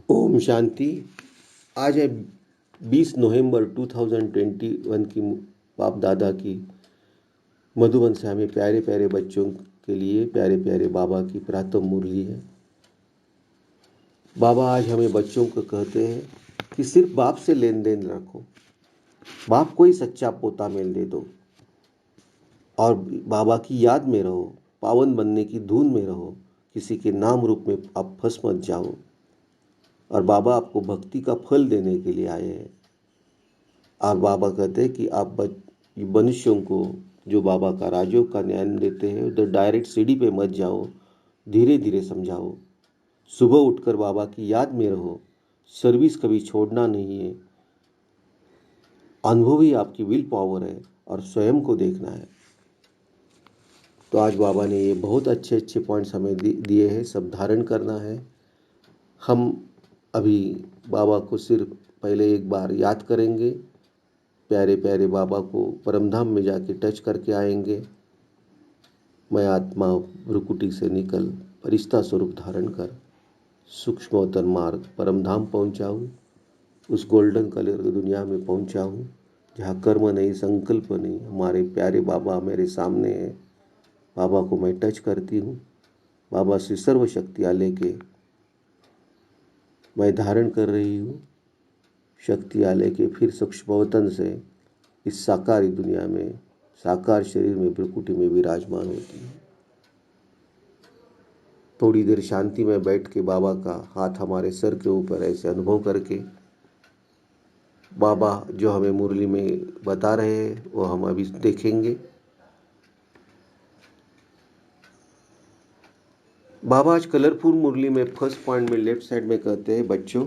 ओम शांति। आज है 20 नवंबर 2021 की बाप दादा की मधुबन से हमें प्यारे प्यारे बच्चों के लिए प्यारे प्यारे बाबा की प्रातः मुरली है। बाबा आज हमें बच्चों को कहते हैं कि सिर्फ बाप से लेन देन रखो, बाप को ही सच्चा पोता मेल दे दो और बाबा की याद में रहो, पावन बनने की धुन में रहो, किसी के नाम रूप में आप फंस मत जाओ। और बाबा आपको भक्ति का फल देने के लिए आए हैं। और बाबा कहते हैं कि आप मनुष्यों को जो बाबा का राजयोग का ज्ञान देते हैं उधर डायरेक्ट सीढ़ी पे मत जाओ, धीरे धीरे समझाओ। सुबह उठकर बाबा की याद में रहो, सर्विस कभी छोड़ना नहीं है। अनुभव ही आपकी विल पावर है और स्वयं को देखना है। तो आज बाबा ने ये बहुत अच्छे अच्छे पॉइंट्स हमें दिए हैं, सब धारण करना है। हम अभी बाबा को सिर्फ पहले एक बार याद करेंगे, प्यारे प्यारे बाबा को परमधाम में जाके टच करके आएंगे। मैं आत्मा भ्रुकुटी से निकल फरिश्ता स्वरूप धारण कर सूक्ष्मतर मार्ग परमधाम पहुँचाऊँ, उस गोल्डन कलर की दुनिया में पहुँचाऊँ जहाँ कर्म नहीं, संकल्प नहीं। हमारे प्यारे बाबा मेरे सामने हैं। बाबा को मैं टच करती हूँ। बाबा से सर्व शक्तियाँ लेके मैं धारण कर रही हूँ। शक्तियाँ लेके फिर सूक्ष्म वतन से इस साकारी दुनिया में, साकार शरीर में, भ्रुकुटी में विराजमान होती है। थोड़ी देर शांति में बैठ के बाबा का हाथ हमारे सर के ऊपर ऐसे अनुभव करके बाबा जो हमें मुरली में बता रहे हैं वो हम अभी देखेंगे। बाबा आज कलरफुल मुरली में फर्स्ट पॉइंट में लेफ्ट साइड में कहते हैं, बच्चों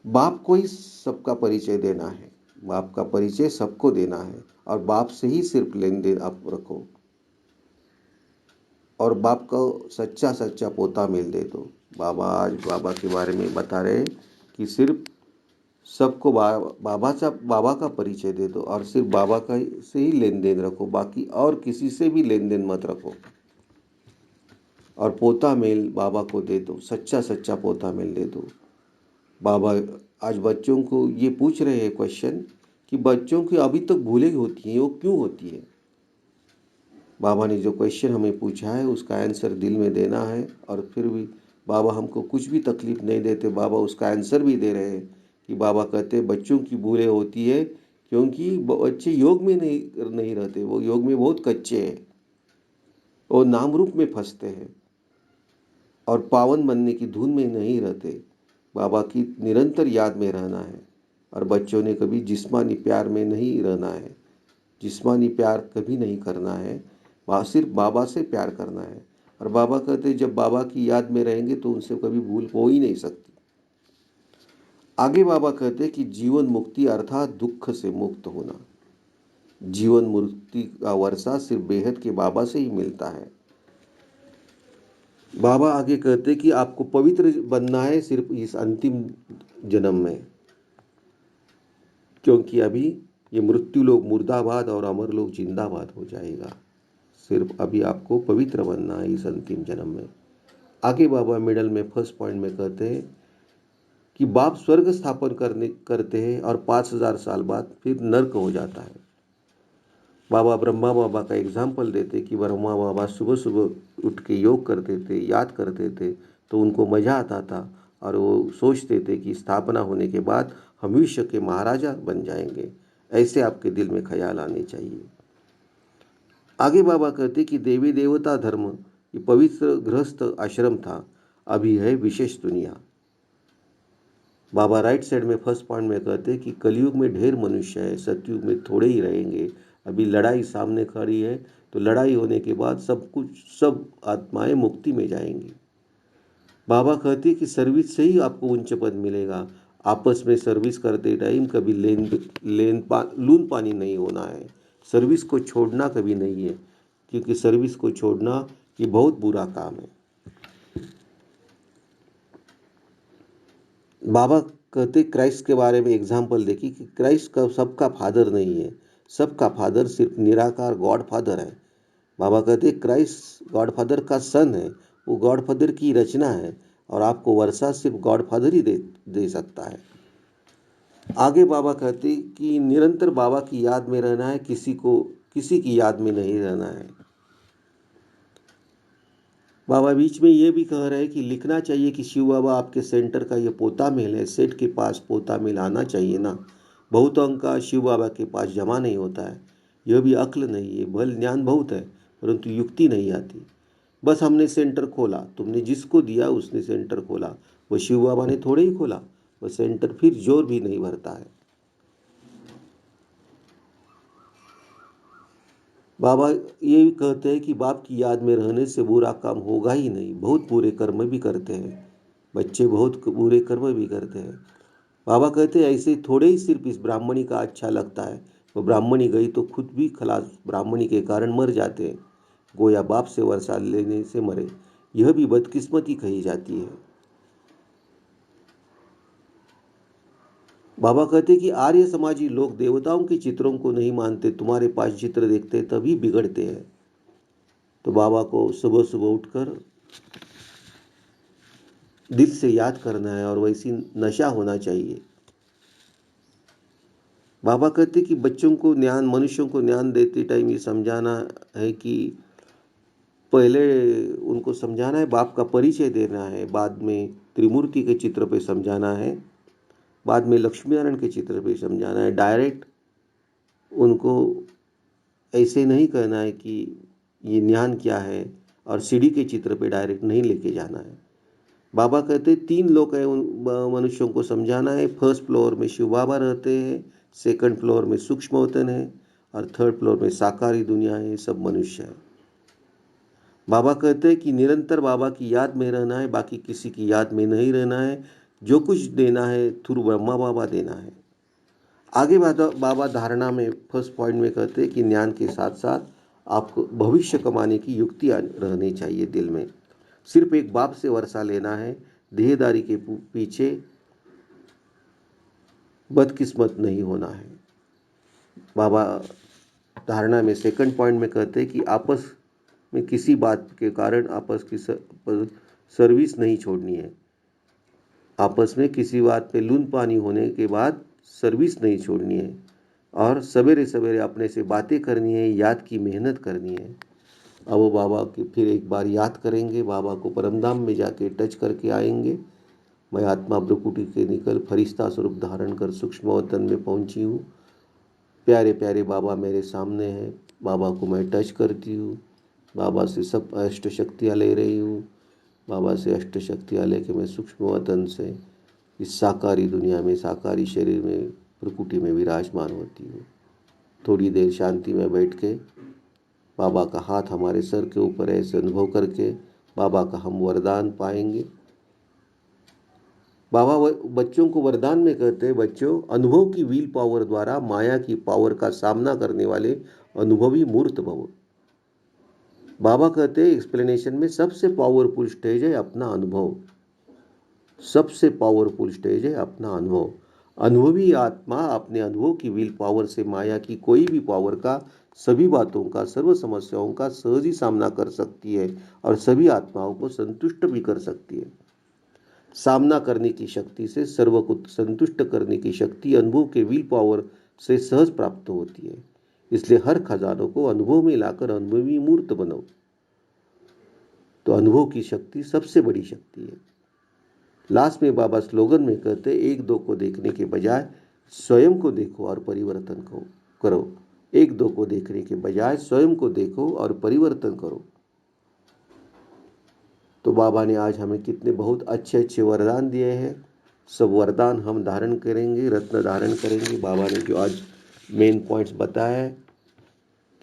बाप को ही सबका परिचय देना है, बाप का परिचय सबको देना है और बाप से ही सिर्फ लेन देन आप रखो और बाप को सच्चा सच्चा पोता मेल दे दो। बाबा आज बाबा के बारे में बता रहे हैं कि सिर्फ सबको बाबा का परिचय दे दो और सिर्फ बाबा का से ही लेन देन रखो, बाकी और किसी से भी लेन देन मत रखो। और पोता मेल बाबा को दे दो, सच्चा सच्चा पोता मेल दे दो। बाबा आज बच्चों को ये पूछ रहे हैं क्वेश्चन कि बच्चों की अभी तक भूलें होती हैं, वो क्यों होती है। बाबा ने जो क्वेश्चन हमें पूछा है उसका आंसर दिल में देना है। और फिर भी बाबा हमको कुछ भी तकलीफ नहीं देते, बाबा उसका आंसर भी दे रहे हैं कि बाबा कहते हैं बच्चों की भूलें होती है क्योंकि बच्चे योग में नहीं रहते, वो योग में बहुत कच्चे हैं, वो नाम रूप में फंसते हैं और पावन बनने की धुन में नहीं रहते। बाबा की निरंतर याद में रहना है और बच्चों ने कभी जिस्मानी प्यार में नहीं रहना है, जिस्मानी प्यार कभी नहीं करना है, सिर्फ बाबा से प्यार करना है। और बाबा कहते हैं जब बाबा की याद में रहेंगे तो उनसे कभी भूल हो ही नहीं सकती। आगे बाबा कहते हैं कि जीवन मुक्ति अर्थात दुख से मुक्त होना। जीवन मुक्ति का वर्षा सिर्फ बेहद के बाबा से ही मिलता है। बाबा आगे कहते कि आपको पवित्र बनना है सिर्फ इस अंतिम जन्म में, क्योंकि अभी ये मृत्यु लोग मुर्दाबाद और अमर लोग जिंदाबाद हो जाएगा। सिर्फ अभी आपको पवित्र बनना है इस अंतिम जन्म में। आगे बाबा मिडल में फर्स्ट पॉइंट में कहते हैं कि बाप स्वर्ग स्थापन करते हैं और 5000 साल बाद फिर नर्क हो जाता है। बाबा ब्रह्मा बाबा का एग्जाम्पल देते कि ब्रह्मा बाबा सुबह सुबह उठ के योग करते थे, याद करते थे, तो उनको मज़ा आता था और वो सोचते थे कि स्थापना होने के बाद हम विश्व के महाराजा बन जाएंगे। ऐसे आपके दिल में ख्याल आने चाहिए। आगे बाबा कहते कि देवी देवता धर्म ये पवित्र गृहस्थ आश्रम था, अभी है विशेष दुनिया। बाबा राइट साइड में फर्स्ट पॉइंट में कहते हैं कि कलयुग में ढेर मनुष्य है, सतयुग में थोड़े ही रहेंगे। अभी लड़ाई सामने खड़ी है, तो लड़ाई होने के बाद सब आत्माएं मुक्ति में जाएंगी। बाबा कहते कि सर्विस से ही आपको उच्च पद मिलेगा। आपस में सर्विस करते टाइम कभी लून पानी नहीं होना है। सर्विस को छोड़ना कभी नहीं है, क्योंकि सर्विस को छोड़ना ये बहुत बुरा काम है। बाबा कहते क्राइस्ट के बारे में एग्जाम्पल देखिए कि क्राइस्ट का सबका फादर नहीं है, सबका फादर सिर्फ निराकार गॉड फादर है। बाबा कहते क्राइस्ट गॉड फादर का सन है, वो गॉड फादर की रचना है और आपको वर्षा सिर्फ गॉडफादर ही दे सकता है। आगे बाबा कहते कि निरंतर बाबा की याद में रहना है, किसी की याद में नहीं रहना है। बाबा बीच में ये भी कह रहे हैं कि लिखना चाहिए कि शिव बाबा आपके सेंटर का ये पोता मिल है, सेठ के पास पोता मिल आना चाहिए ना। बहुत अंक का शिव बाबा के पास जमा नहीं होता है। यह भी अक्ल नहीं है, बल ज्ञान बहुत है परंतु युक्ति नहीं आती। बस हमने सेंटर खोला, तुमने जिसको दिया उसने सेंटर खोला, वो शिव बाबा ने थोड़े ही खोला। वह सेंटर फिर जोर भी नहीं भरता है। बाबा ये भी कहते हैं कि बाप की याद में रहने से बुरा काम होगा ही नहीं। बहुत बुरे कर्म भी करते हैं बच्चे, बहुत बुरे कर्म भी करते हैं। बाबा कहते हैं ऐसे थोड़े ही सिर्फ इस ब्राह्मणी का अच्छा लगता है। वो ब्राह्मणी गई तो खुद भी खलास, ब्राह्मणी के कारण मर जाते हैं। गोया बाप से वर्षा लेने से मरे, यह भी बदकिस्मती कही जाती है। बाबा कहते कि आर्य समाजी लोग देवताओं के चित्रों को नहीं मानते, तुम्हारे पास चित्र देखते तभी बिगड़ते हैं। तो बाबा को सुबह सुबह उठकर दिल से याद करना है और वैसी नशा होना चाहिए। बाबा कहते कि बच्चों को ज्ञान, मनुष्यों को ज्ञान देते टाइम ये समझाना है कि पहले उनको समझाना है, बाप का परिचय देना है, बाद में त्रिमूर्ति के चित्र पे समझाना है, बाद में लक्ष्मी नारायण के चित्र पे समझाना है। डायरेक्ट उनको ऐसे नहीं कहना है कि ये ज्ञान क्या है, और सीढ़ी के चित्र पे डायरेक्ट नहीं लेके जाना है। बाबा कहते 3 लोग है, उन मनुष्यों को समझाना है। फर्स्ट फ्लोर में शिव बाबा रहते हैं, सेकंड फ्लोर में सूक्ष्म वतन है, और थर्ड फ्लोर में साकारी दुनिया है, सब मनुष्य है। बाबा कहते हैं कि निरंतर बाबा की याद में रहना है, बाकी किसी की याद में नहीं रहना है। जो कुछ देना है थ्रू ब्रह्मा बाबा देना है। आगे बाबा धारणा में फर्स्ट पॉइंट में कहते हैं कि ज्ञान के साथ साथ आपको भविष्य कमाने की युक्ति रहनी चाहिए दिल में। सिर्फ एक बाप से वर्षा लेना है, देहदारी के पीछे बदकिस्मत नहीं होना है। बाबा धारणा में सेकंड पॉइंट में कहते हैं कि आपस में किसी बात के कारण आपस की सर्विस नहीं छोड़नी है। आपस में किसी बात पे लून पानी होने के बाद सर्विस नहीं छोड़नी है, और सवेरे सवेरे अपने से बातें करनी है, याद की मेहनत करनी है। अब वो बाबा की फिर एक बार याद करेंगे, बाबा को परमधाम में जाके टच करके आएंगे। मैं आत्मा ब्रकुटी के निकल फरिश्ता स्वरूप धारण कर सूक्ष्म वतन में पहुंची हूँ। प्यारे प्यारे बाबा मेरे सामने हैं, बाबा को मैं टच करती हूँ। बाबा से सब अष्ट शक्तियाँ ले रही हूँ। बाबा से अष्ट शक्तियाँ लेके मैं सूक्ष्म वतन से इस साकारी दुनिया में, साकारी शरीर में, प्रकृति में विराजमान होती हूँ। थोड़ी देर शांति में बैठ के बाबा का हाथ हमारे सर के ऊपर ऐसे अनुभव करके बाबा का हम वरदान पाएंगे। बाबा बच्चों को वरदान में कहते हैं, बच्चों अनुभव की व्हील पावर द्वारा माया की पावर का सामना करने वाले अनुभवी मूर्त भव। बाबा कहते हैं एक्सप्लेनेशन में सबसे पावरफुल स्टेज है अपना अनुभव। सबसे पावरफुल स्टेज है अपना अनुभव। अनुभवी आत्मा अपने अनुभव की व्हील पावर से माया की कोई भी पावर का, सभी बातों का, सर्व समस्याओं का सहज ही सामना कर सकती है, और सभी आत्माओं को संतुष्ट भी कर सकती है। सामना करने की शक्ति से सर्व को संतुष्ट करने की शक्ति अनुभव के व्हील पावर से सहज प्राप्त होती है। इसलिए हर खजानों को अनुभव में लाकर अनुभवी मूर्त बनो। तो अनुभव की शक्ति सबसे बड़ी शक्ति है। लास्ट में बाबा स्लोगन में कहते हैं, एक दो को देखने के बजाय स्वयं को देखो और परिवर्तन को करो। एक दो को देखने के बजाय स्वयं को देखो और परिवर्तन करो। तो बाबा ने आज हमें कितने बहुत अच्छे अच्छे वरदान दिए हैं। सब वरदान हम धारण करेंगे, रत्न धारण करेंगे। बाबा ने जो आज मेन पॉइंट्स बताया है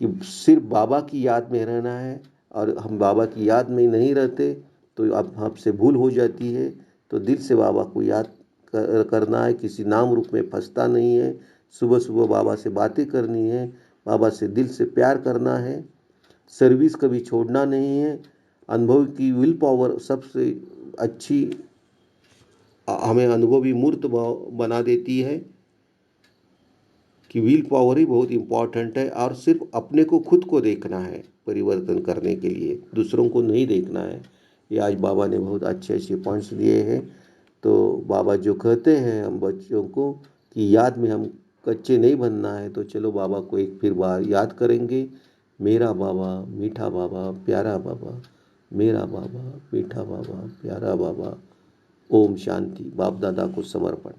कि सिर्फ बाबा की याद में रहना है, और हम बाबा की याद में नहीं रहते तो अब हमसे भूल हो जाती है। तो दिल से बाबा को याद करना है, किसी नाम रूप में फंसता नहीं है। सुबह सुबह बाबा से बातें करनी है, बाबा से दिल से प्यार करना है, सर्विस कभी छोड़ना नहीं है। अनुभव की विल पावर सबसे अच्छी हमें अनुभवी मूर्त बना देती है, कि विल पावर ही बहुत इंपॉर्टेंट है। और सिर्फ अपने को खुद को देखना है परिवर्तन करने के लिए, दूसरों को नहीं देखना है। ये आज बाबा ने बहुत अच्छे अच्छे पॉइंट्स दिए हैं। तो बाबा जो कहते हैं हम बच्चों को कि याद में हम कच्चे नहीं बनना है, तो चलो बाबा को एक फिर बार याद करेंगे। मेरा बाबा मीठा बाबा प्यारा बाबा, मेरा बाबा मीठा बाबा प्यारा बाबा। ओम शांति। बाप दादा को समर्पण।